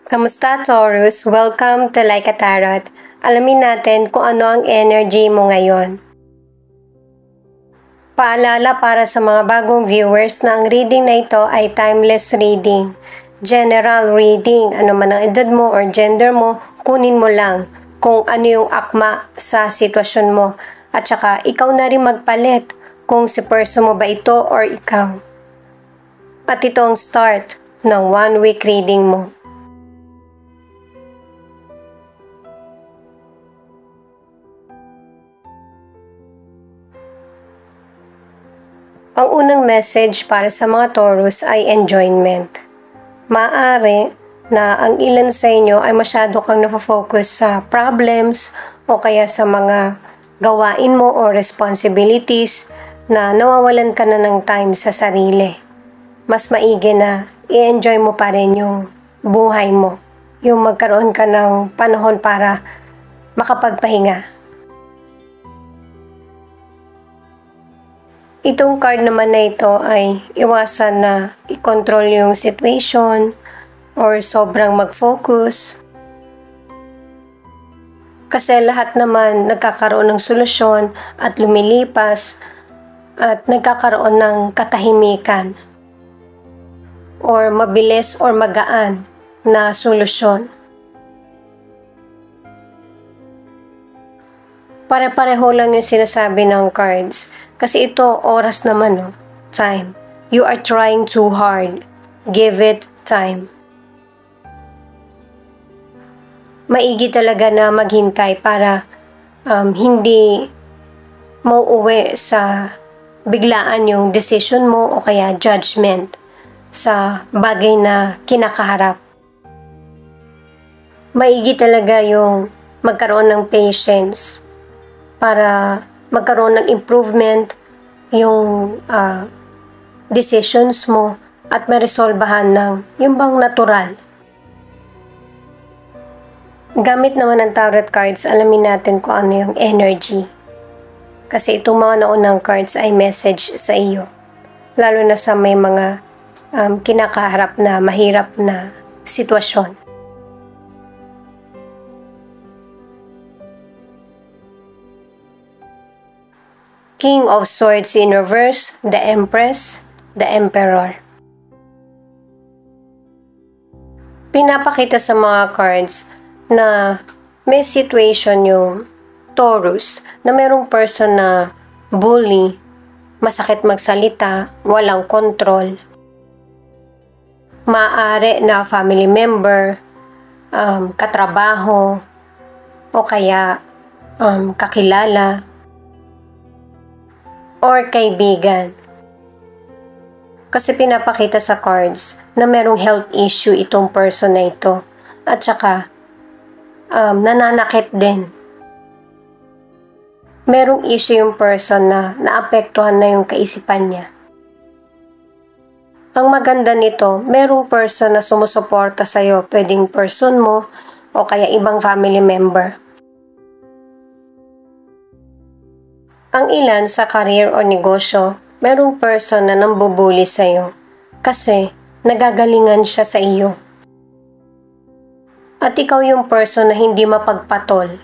Kamusta, Taurus? Welcome to Like a Tarot. Alamin natin kung ano ang energy mo ngayon. Paalala para sa mga bagong viewers na ang reading na ito ay timeless reading. General reading, ano man ang edad mo or gender mo, kunin mo lang kung ano yung akma sa sitwasyon mo. At saka ikaw na rin magpalit kung si person mo ba ito or ikaw. At ito ang start ng 1 week reading mo. Ang unang message para sa mga Taurus ay enjoyment. Maaari na ang ilan sa inyo ay masyado kang nafo-focus sa problems o kaya sa mga gawain mo o responsibilities na nawawalan ka na ng time sa sarili. Mas maigi na i-enjoy mo pa rin yung buhay mo. Yung magkaroon ka ng panahon para makapagpahinga. Itong card naman na ito ay iwasan na i-control yung situation or sobrang mag-focus. Kasi lahat naman nagkakaroon ng solusyon at lumilipas at nagkakaroon ng katahimikan or mabilis or magaan na solusyon. Pare-pareho lang yung sinasabi ng cards. Kasi ito, oras naman, no? Time. You are trying too hard. Give it time. Maigi talaga na maghintay para hindi mauuwi sa biglaan yung decision mo o kaya judgment sa bagay na kinakaharap. Maigi talaga yung magkaroon ng patience para magkaroon ng improvement yung decisions mo at maresolbahan ng yung bang natural. Gamit naman ng tarot cards, alamin natin kung ano yung energy. Kasi itong mga naunang cards ay message sa iyo. Lalo na sa may mga kinakaharap na mahirap na sitwasyon. King of Swords in reverse, the Empress, the Emperor. Pinapakita sa mga cards na may situation yung Taurus na merong person na bully, masakit magsalita, walang kontrol. Maaari na family member, katrabaho, o kaya kakilala, or kaibigan. Kasi pinapakita sa cards na merong health issue itong person na ito. At saka, nananakit din. Merong issue yung person na naapektuhan na yung kaisipan niya. Ang maganda nito, merong person na sumusuporta sa'yo. Pwedeng person mo o kaya ibang family member. Ang ilan sa career o negosyo, merong person na nambubuli sa'yo kasi nagagalingan siya sa iyo. At ikaw yung person na hindi mapagpatol.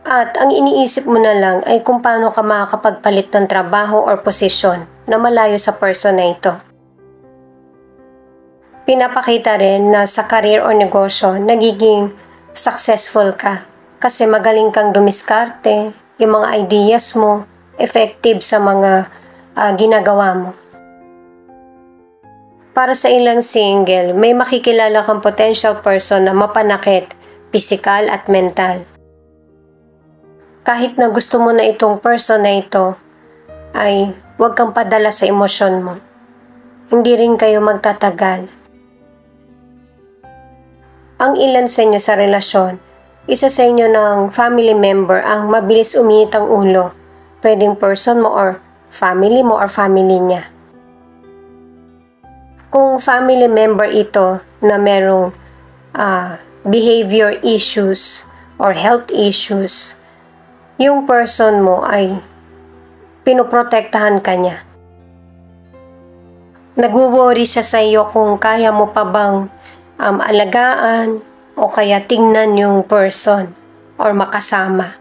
At ang iniisip mo na lang ay kung paano ka makakapagpalit ng trabaho or posisyon na malayo sa person na ito. Pinapakita rin na sa career o negosyo, nagiging successful ka kasi magaling kang dumiskarte. Yung mga ideas mo, effective sa mga ginagawa mo. Para sa ilang single, may makikilala kang potential person na mapanakit, physical at mental. Kahit na gusto mo na itong person na ito, ay huwag kang padala sa emosyon mo. Hindi rin kayo magtatagal. Ang ilan sa inyo sa relasyon, isa sa inyo ng family member ang mabilis uminit ang ulo. Pwedeng person mo or family niya. Kung family member ito na merong behavior issues or health issues, yung person mo ay pinoprotektahan ka niya. Nagwo-worry siya sa iyo kung kaya mo pa bang alagaan o kaya tingnan yung person or makasama.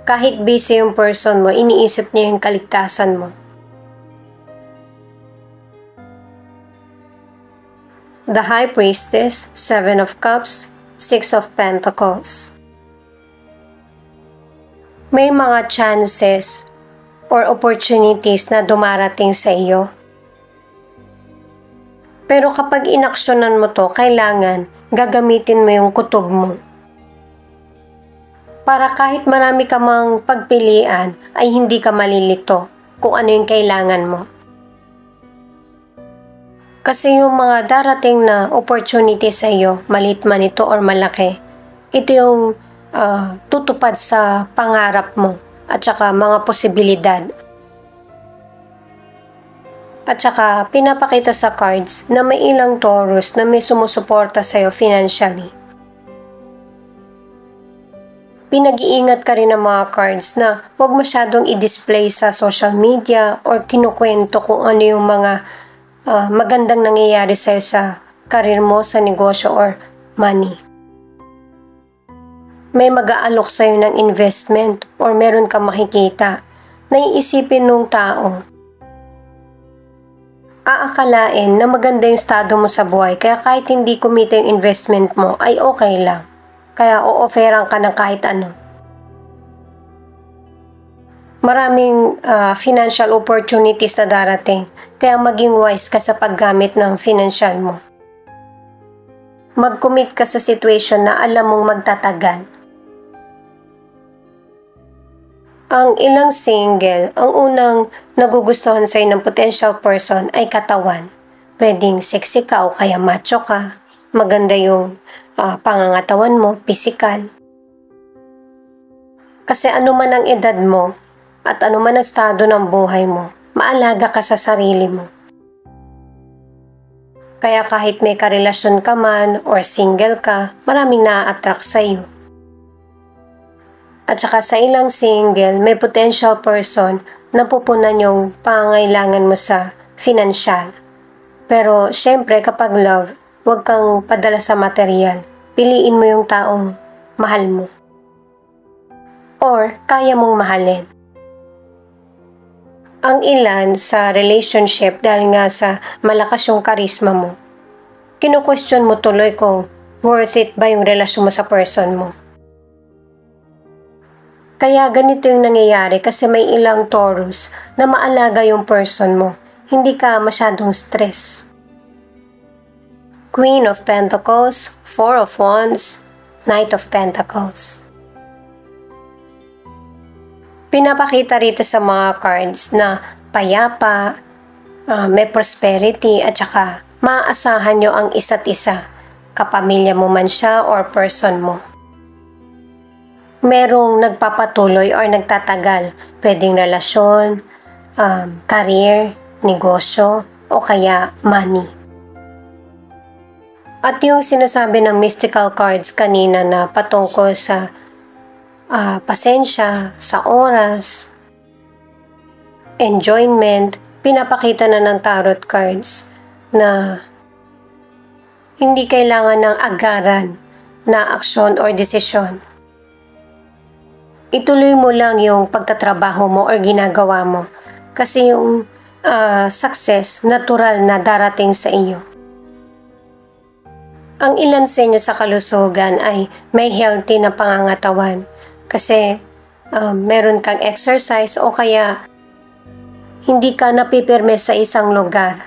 Kahit busy yung person mo, iniisip niya yung kaligtasan mo. The High Priestess, 7 of Cups, 6 of Pentacles. May mga chances or opportunities na dumarating sa iyo. Pero kapag inaksyonan mo to, kailangan gagamitin mo yung kutob mo. Para kahit marami ka mang pagpilian, ay hindi ka malilito kung ano yung kailangan mo. Kasi yung mga darating na opportunity sa iyo, maliit man ito or malaki, ito yung tutupad sa pangarap mo at saka mga posibilidad. At saka pinapakita sa cards na may ilang Taurus na may sumusuporta sa iyo financially. Pinag-iingat ka rin ng mga cards na huwag masyadong i-display sa social media or kinukwento kung ano yung mga magandang nangyayari sa'yo sa karir mo, sa negosyo or money. May mag-aalok sa'yo ng investment or meron kang makikita na iisipin nung tao. Aakalain na maganda yung estado mo sa buhay kaya kahit hindi kumita yung investment mo ay okay lang. Kaya o-offeran ka ng kahit ano. Maraming financial opportunities na darating, kaya maging wise ka sa paggamit ng financial mo. Mag-commit ka sa situation na alam mong magtatagal. Ang ilang single, ang unang nagugustuhan sa'yo ng potential person ay katawan. Pwedeng sexy ka o kaya macho ka. Maganda yung pangangatawan mo, physical. Kasi ano man ang edad mo at ano man ang estado ng buhay mo, maalaga ka sa sarili mo. Kaya kahit may karelasyon ka man or single ka, maraming na-attract sa iyo. At saka sa ilang single, may potential person na pupunan yung pangangailangan mo sa financial. Pero syempre kapag love, huwag kang padala sa material. Piliin mo yung taong mahal mo. Or kaya mong mahalin. Ang ilan sa relationship dahil nga sa malakas yung karisma mo, kinu-question mo tuloy kung worth it ba yung relasyon mo sa person mo. Kaya ganito yung nangyayari kasi may ilang Taurus na maalaga yung person mo. Hindi ka masyadong stress. Queen of Pentacles, 4 of Wands, Knight of Pentacles. Pinapakita rito sa mga cards na payapa, may prosperity at saka maaasahan nyo ang isa't isa, kapamilya mo man siya or person mo. Merong nagpapatuloy or nagtatagal, pwedeng relasyon, career, negosyo o kaya money. At yung sinasabi ng mystical cards kanina na patungkol sa pasensya, sa oras, enjoyment, pinapakita na ng tarot cards na hindi kailangan ng agaran na aksyon or desisyon. Ituloy mo lang yung pagtatrabaho mo or ginagawa mo kasi yung success natural na darating sa iyo. Ang ilan sa inyo sa kalusugan ay may healthy na pangangatawan kasi meron kang exercise o kaya hindi ka napipirme sa isang lugar.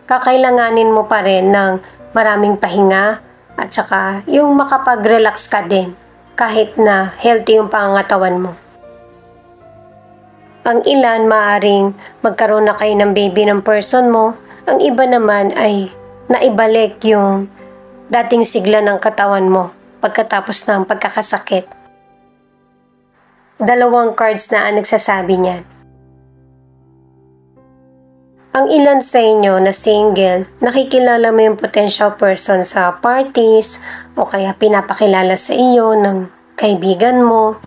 Kakailanganin mo pa rin ng maraming pahinga at saka yung makapag-relax ka din kahit na healthy yung pangangatawan mo. Ang ilan maaring magkaroon na kayo ng baby ng person mo. Ang iba naman ay naibalik yung dating sigla ng katawan mo pagkatapos ng pagkakasakit. Dalawang cards na ang nagsasabi niyan. Ang ilan sa inyo na single, nakikilala mo yung potential person sa parties o kaya pinapakilala sa iyo ng kaibigan mo.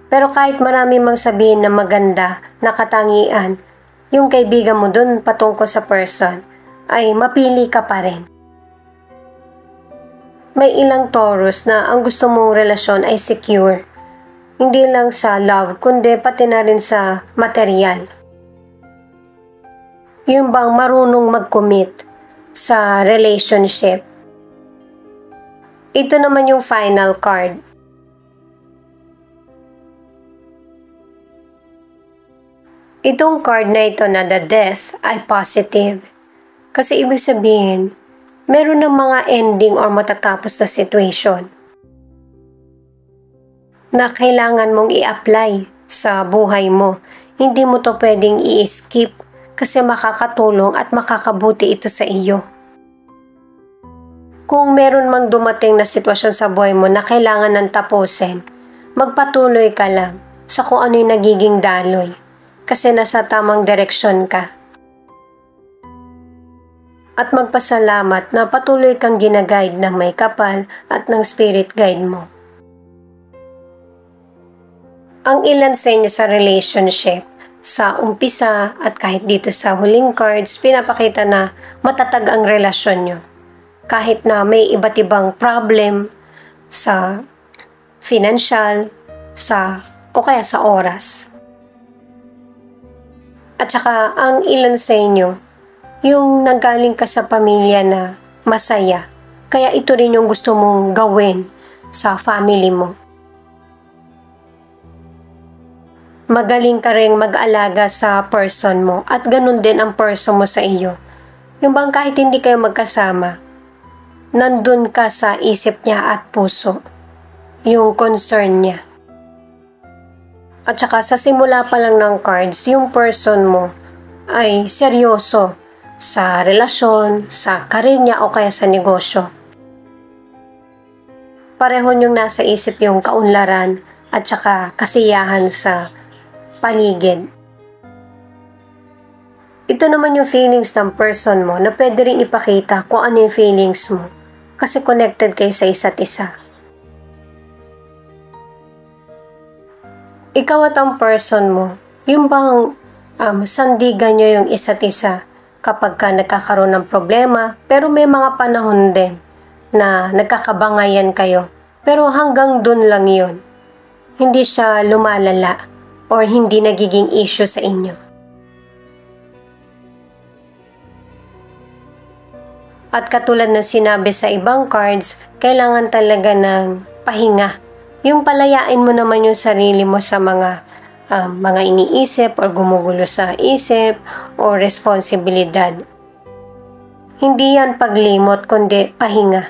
Pero kahit marami mang sabihin na maganda, na katangian, yung kaibigan mo dun patungkol sa person, ay mapili ka pa rin. May ilang Taurus na ang gusto mong relasyon ay secure. Hindi lang sa love, kundi pati na rin sa material. Yung bang marunong mag-commit sa relationship. Ito naman yung final card. Itong card na ito na the Death ay positive. Kasi ibig sabihin, meron ng mga ending or matatapos na situation na kailangan mong i-apply sa buhay mo. Hindi mo to pwedeng i-skip kasi makakatulong at makakabuti ito sa iyo. Kung meron mang dumating na sitwasyon sa buhay mo na kailangan ng tapusin, magpatuloy ka lang sa kung ano yung nagiging daloy kasi nasa tamang direksyon ka. At magpasalamat na patuloy kang ginaguide ng may kapal at ng spirit guide mo. Ang ilan sa inyo sa relationship, sa umpisa at kahit dito sa huling cards, pinapakita na matatag ang relasyon nyo. Kahit na may iba't ibang problem sa financial, o kaya sa oras. At saka ang ilan sa inyo, yung nanggaling ka sa pamilya na masaya, kaya ito rin yung gusto mong gawin sa family mo. Magaling ka rin mag-alaga sa person mo at ganun din ang person mo sa iyo. Yung bang kahit hindi kayo magkasama, nandun ka sa isip niya at puso, yung concern niya. At saka sa simula pa lang ng cards, yung person mo ay seryoso sa relasyon, sa karir niya o kaya sa negosyo. Pareho niyong nasa isip yung kaunlaran at saka kasiyahan sa paligid. Ito naman yung feelings ng person mo na pwede rin ipakita kung ano yung feelings mo kasi connected kayo sa isa't isa. Ikaw at ang person mo, yung bang sandigan nyo yung isa't isa kapag ka nagkakaroon ng problema, pero may mga panahon din na nagkakabangayan kayo, pero hanggang dun lang yun. Hindi siya lumalala or hindi nagiging issue sa inyo. At katulad ng sinabi sa ibang cards, kailangan talaga ng pahinga. Yung palayain mo naman yung sarili mo sa mga iniisip o gumugulo sa isip o responsibilidad. Hindi yan paglimot kundi pahinga.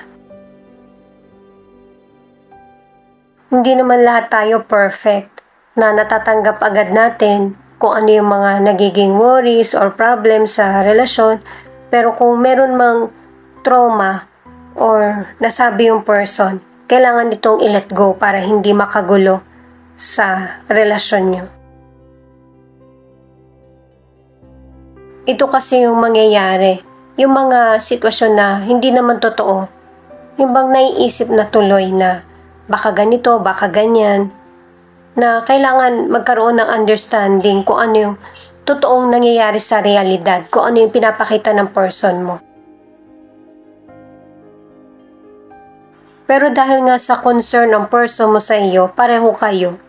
Hindi naman lahat tayo perfect na natatanggap agad natin kung ano yung mga nagiging worries or problems sa relasyon, pero kung meron mang trauma or nasabi yung person, kailangan itong i-let go para hindi makagulo sa relasyon nyo. Ito kasi yung mangyayari, yung mga sitwasyon na hindi naman totoo, yung bang naiisip na tuloy na baka ganito, baka ganyan, na kailangan magkaroon ng understanding kung ano yung totoong nangyayari sa realidad, kung ano yung pinapakita ng person mo. Pero dahil nga sa concern ng person mo sa iyo, pareho kayo.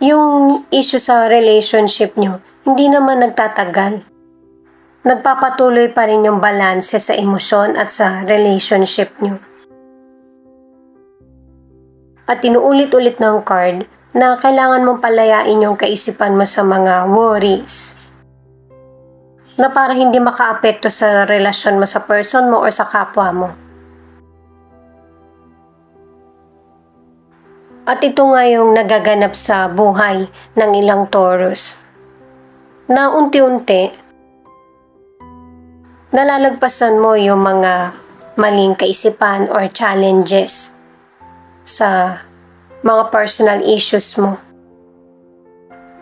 Yung issue sa relationship nyo, hindi naman nagtatagal. Nagpapatuloy pa rin yung balanse sa emosyon at sa relationship nyo. At inuulit-ulit ng card na kailangan mong palayain yung kaisipan mo sa mga worries na para hindi makaapekto sa relasyon mo sa person mo o sa kapwa mo. At ito nga yung nagaganap sa buhay ng ilang Taurus na unti-unti nalalagpasan mo yung mga maling kaisipan or challenges sa mga personal issues mo.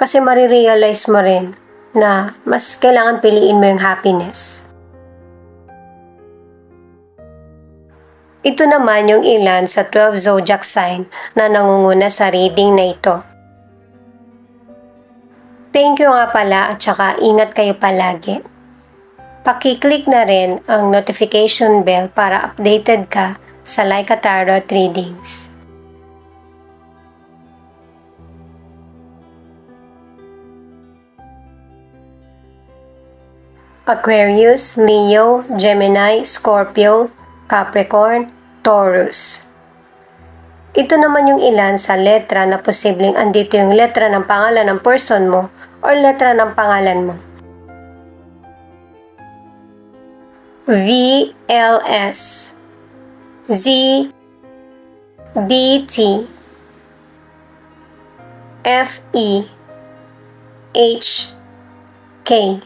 Kasi marirealize mo rin na mas kailangan piliin mo yung happiness. Ito naman yung ilan sa 12 zodiac sign na nangunguna sa reading na ito. Thank you nga pala at saka ingat kayo palagi. Paki-click na rin ang notification bell para updated ka sa Laika Tarot readings. Aquarius, Leo, Gemini, Scorpio, Capricorn, Taurus. Ito naman yung ilan sa letra na posibleng andito yung letra ng pangalan ng person mo o letra ng pangalan mo. V, L, S, Z, B, T, F, E, H, K.